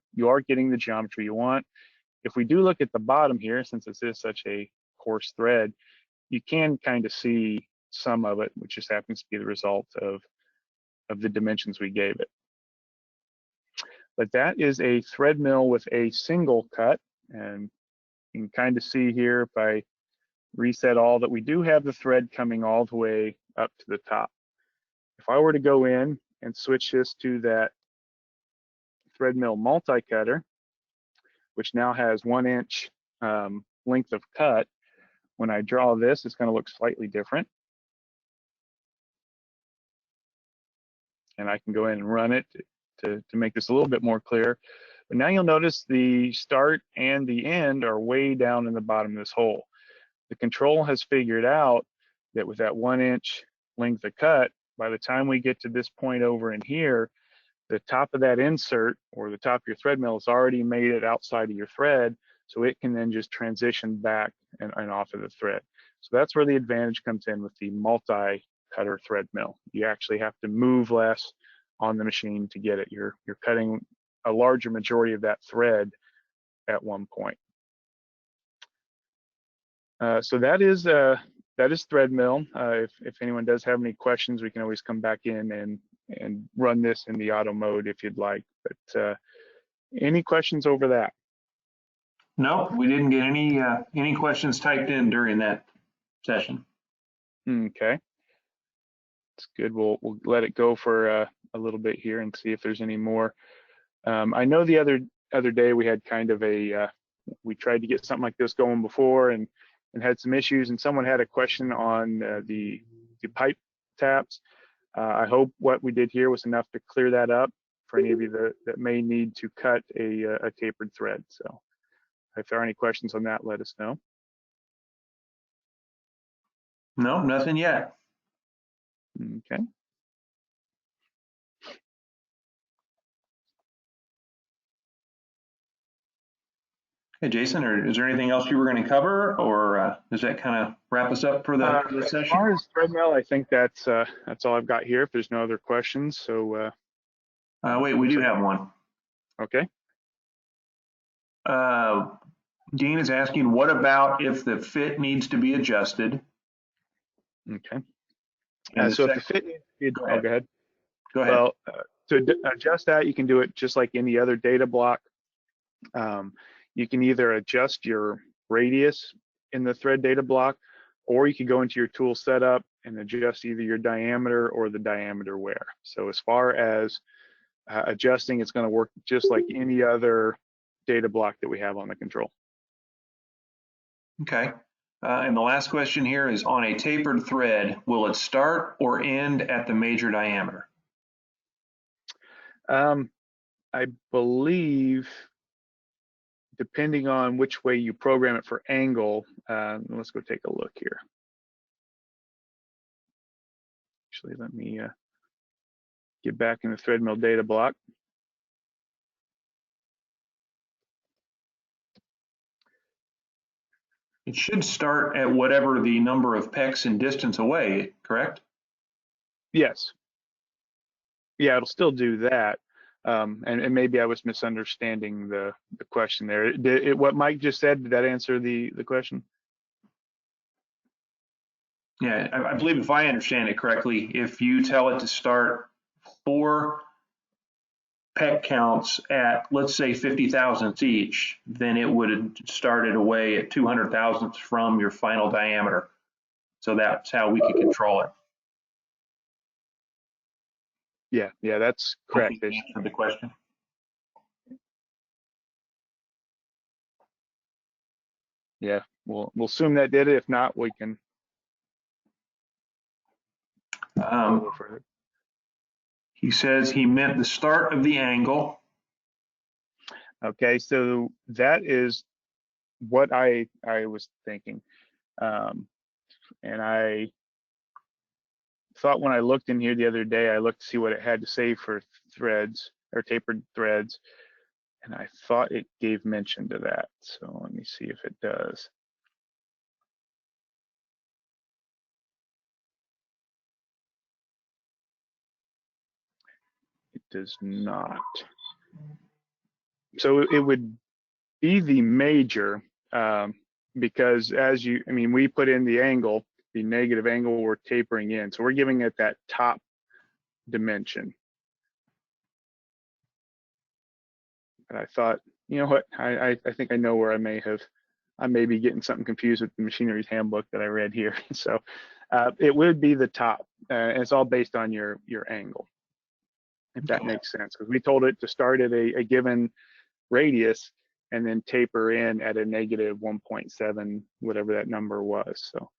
Speaker 2: getting the geometry you want. If we do look at the bottom here, since this is such a coarse thread, you can kind of see some of it, which just happens to be the result of the dimensions we gave it. But that is a thread mill with a single cut, and you can kind of see here if I reset all that we do have the thread coming all the way up to the top. If I were to go in and switch this to that thread mill multi-cutter, which now has 1 inch length of cut, when I draw this, it's going to look slightly different. And I can go in and run it to make this a little bit more clear. But now you'll notice the start and the end are way down in the bottom of this hole. The control has figured out that with that 1 inch length of cut, by the time we get to this point over in here, the top of that insert or the top of your thread mill has already made it outside of your thread, so it can then just transition back and off of the thread. So that's where the advantage comes in with the multi-cutter thread mill. You actually have to move less on the machine to get it. You're cutting a larger majority of that thread at one point. So that is thread mill. If anyone does have any questions, we can always come back in and run this in the auto mode if you'd like. But any questions over that?
Speaker 1: No, we didn't get any questions typed in during that session.
Speaker 2: Okay, it's good. We'll let it go for a little bit here and see if there's any more. I know the other day we had kind of we tried to get something like this going before and had some issues, and someone had a question on the pipe taps. I hope what we did here was enough to clear that up for any of you that may need to cut a tapered thread. So if there are any questions on that, let us know.
Speaker 1: No, nothing yet.
Speaker 2: Okay.
Speaker 1: Hey, Jason, is there anything else you were going to cover, or does that kind of wrap us up for the session?
Speaker 2: As far as Threadmill, I think that's all I've got here. If there's no other questions, so.
Speaker 1: Wait, we do have one.
Speaker 2: Okay.
Speaker 1: Dean is asking, what about if the fit needs to be adjusted?
Speaker 2: Okay.
Speaker 1: So
Speaker 2: if the fit needs to be, go ahead.
Speaker 1: Go ahead.
Speaker 2: Well, to adjust that, you can do it just like any other data block. You can either adjust your radius in the thread data block, or you can go into your tool setup and adjust either your diameter or the diameter wear. So as far as adjusting, it's going to work just like any other data block that we have on the control.
Speaker 1: Okay. And the last question here is, on a tapered thread, will it start or end at the major diameter?
Speaker 2: I believe, depending on which way you program it for angle, let's go take a look here. Actually, let me get back in the Threadmill data block.
Speaker 1: It should start at whatever the number of pecks and distance away, correct?
Speaker 2: Yes. Yeah, it'll still do that. And maybe I was misunderstanding the question there. What Mike just said, did that answer the question?
Speaker 1: Yeah, I believe if I understand it correctly, if you tell it to start 4 peck counts at, let's say, 50 thousandths each, then it would have started away at 200 thousandths from your final diameter. So that's how we could control it.
Speaker 2: Yeah, that's correct.
Speaker 1: Hopefully that answered the question.
Speaker 2: Yeah, we'll assume that did it. If not, we can go a little further.
Speaker 1: He says he meant the start of the angle.
Speaker 2: Okay, so that is what I was thinking. And I thought when I looked in here the other day, I looked to see what it had to say for threads or tapered threads, and I thought it gave mention to that. So let me see if it does. It does not. So it would be the major, because we put in the angle, the negative angle we're tapering in. So we're giving it that top dimension. And I thought, you know what, I think I know where I may be getting something confused with the machinery's handbook that I read here. So it would be the top, and it's all based on your angle, if that makes sense. Because we told it to start at a given radius and then taper in at a negative 1.7, whatever that number was. So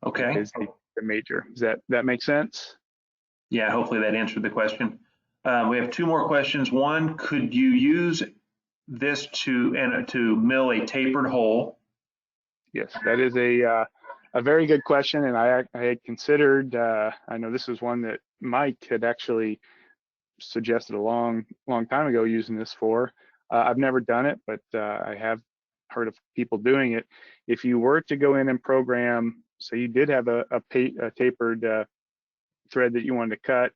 Speaker 1: Okay.
Speaker 2: that is the major. Does that make sense?
Speaker 1: Yeah, hopefully that answered the question. We have 2 more questions. One, could you use this to mill a tapered hole?
Speaker 2: Yes, that is a very good question, and I had considered. I know this is one that Mike had actually suggested a long time ago using this for. I've never done it, but I have heard of people doing it. If you were to go in and program, so you did have a tapered thread that you wanted to cut,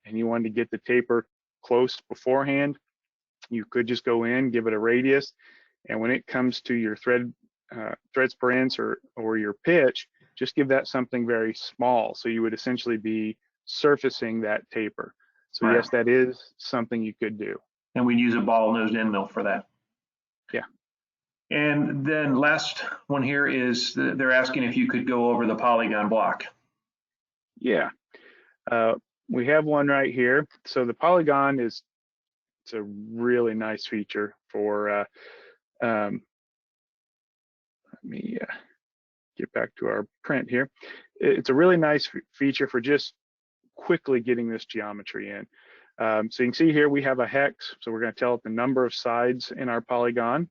Speaker 2: and you wanted to get the taper close beforehand, you could just go in, give it a radius, and when it comes to your threads per inch or your pitch, just give that something very small. So you would essentially be surfacing that taper. So right. Yes, that is something you could do.
Speaker 1: And we'd use a ball-nosed end mill for that.
Speaker 2: Yeah.
Speaker 1: And then last one here is they're asking if you could go over the polygon block.
Speaker 2: Yeah. We have one right here. So the polygon it's a really nice feature for, let me get back to our print here. It's a really nice feature for just quickly getting this geometry in. So you can see here we have a hex, so we're going to tell it the number of sides in our polygon,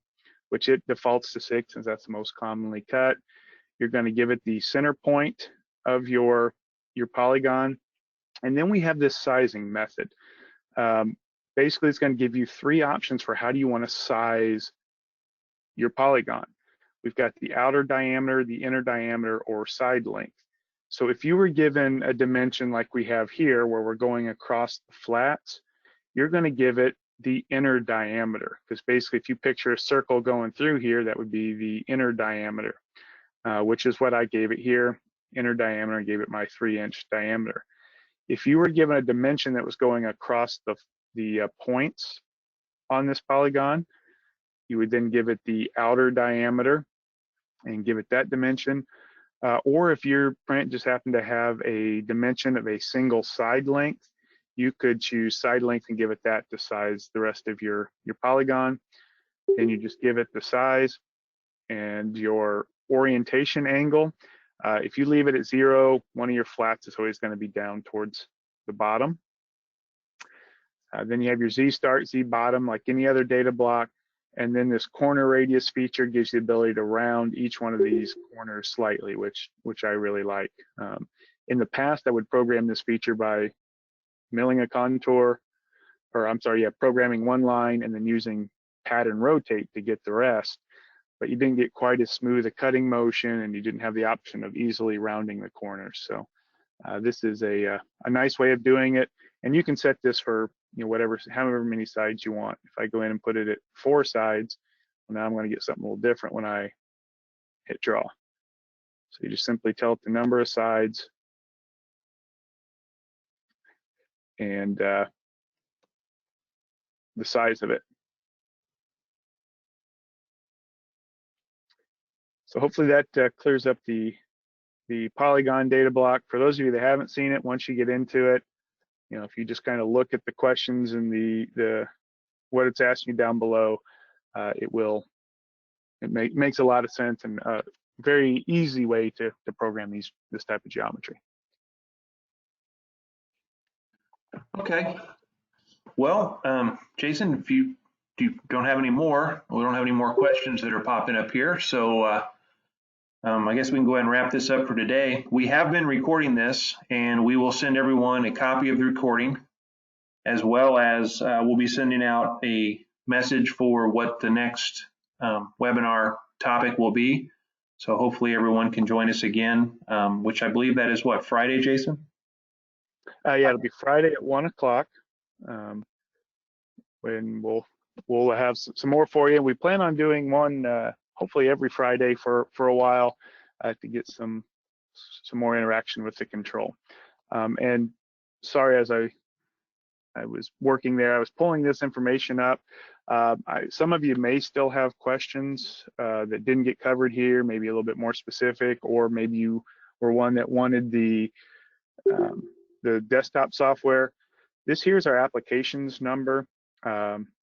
Speaker 2: which it defaults to 6 since that's the most commonly cut. You're going to give it the center point of your polygon, and then we have this sizing method. Basically, it's going to give you 3 options for how do you want to size your polygon. We've got the outer diameter, the inner diameter, or side length. So if you were given a dimension like we have here, where we're going across the flats, you're going to give it the inner diameter, because basically if you picture a circle going through here, that would be the inner diameter, which is what I gave it here. Inner diameter, I gave it my 3-inch diameter. If you were given a dimension that was going across the points on this polygon, you would then give it the outer diameter and give it that dimension. Or if your print just happened to have a dimension of a single side length, you could choose side length and give it that to size the rest of your polygon. Then you just give it the size and your orientation angle. If you leave it at 0, one of your flats is always going to be down towards the bottom. Then you have your Z start, Z bottom, like any other data block. And then this corner radius feature gives you the ability to round each one of these corners slightly, which I really like. In the past, I would program this feature by milling a contour, or I'm sorry, yeah, programming one line and then using pattern rotate to get the rest. But you didn't get quite as smooth a cutting motion, and you didn't have the option of easily rounding the corners. So this is a nice way of doing it. And you can set this for however many sides you want. If I go in and put it at 4 sides, well, now I'm going to get something a little different when I hit draw. So you just simply tell it the number of sides and the size of it. So hopefully that clears up the polygon data block. For those of you that haven't seen it, once you get into it, you know, if you just kind of look at the questions and the what it's asking you down below, it makes a lot of sense and a very easy way to program this type of geometry.
Speaker 1: Okay. Well, Jason, if you don't have any more, we don't have any more questions that are popping up here. So I guess we can go ahead and wrap this up for today. We have been recording this, and we will send everyone a copy of the recording, as well as we'll be sending out a message for what the next webinar topic will be. So hopefully everyone can join us again, which I believe that is what, Friday, Jason?
Speaker 2: Yeah, it'll be Friday at 1 o'clock. When we'll have some more for you. We plan on doing one hopefully every Friday for a while to get some more interaction with the control. And sorry, as I was working there, I was pulling this information up. Some of you may still have questions that didn't get covered here, maybe a little bit more specific, or maybe you were one that wanted the desktop software. This here's our applications number.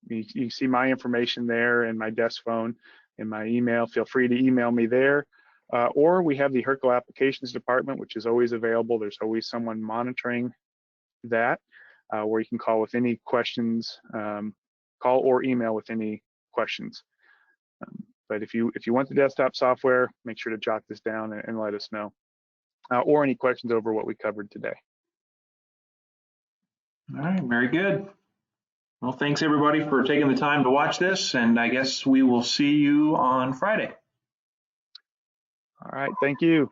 Speaker 2: You see my information there and my desk phone and my email. Feel free to email me there. Or we have the Hurco applications department, which is always available. There's always someone monitoring that, where you can call with any questions, call or email with any questions. But if you want the desktop software, make sure to jot this down and let us know, or any questions over what we covered today.
Speaker 1: All right, very good. Well, thanks everybody for taking the time to watch this, and I guess we will see you on Friday.
Speaker 2: All right, thank you.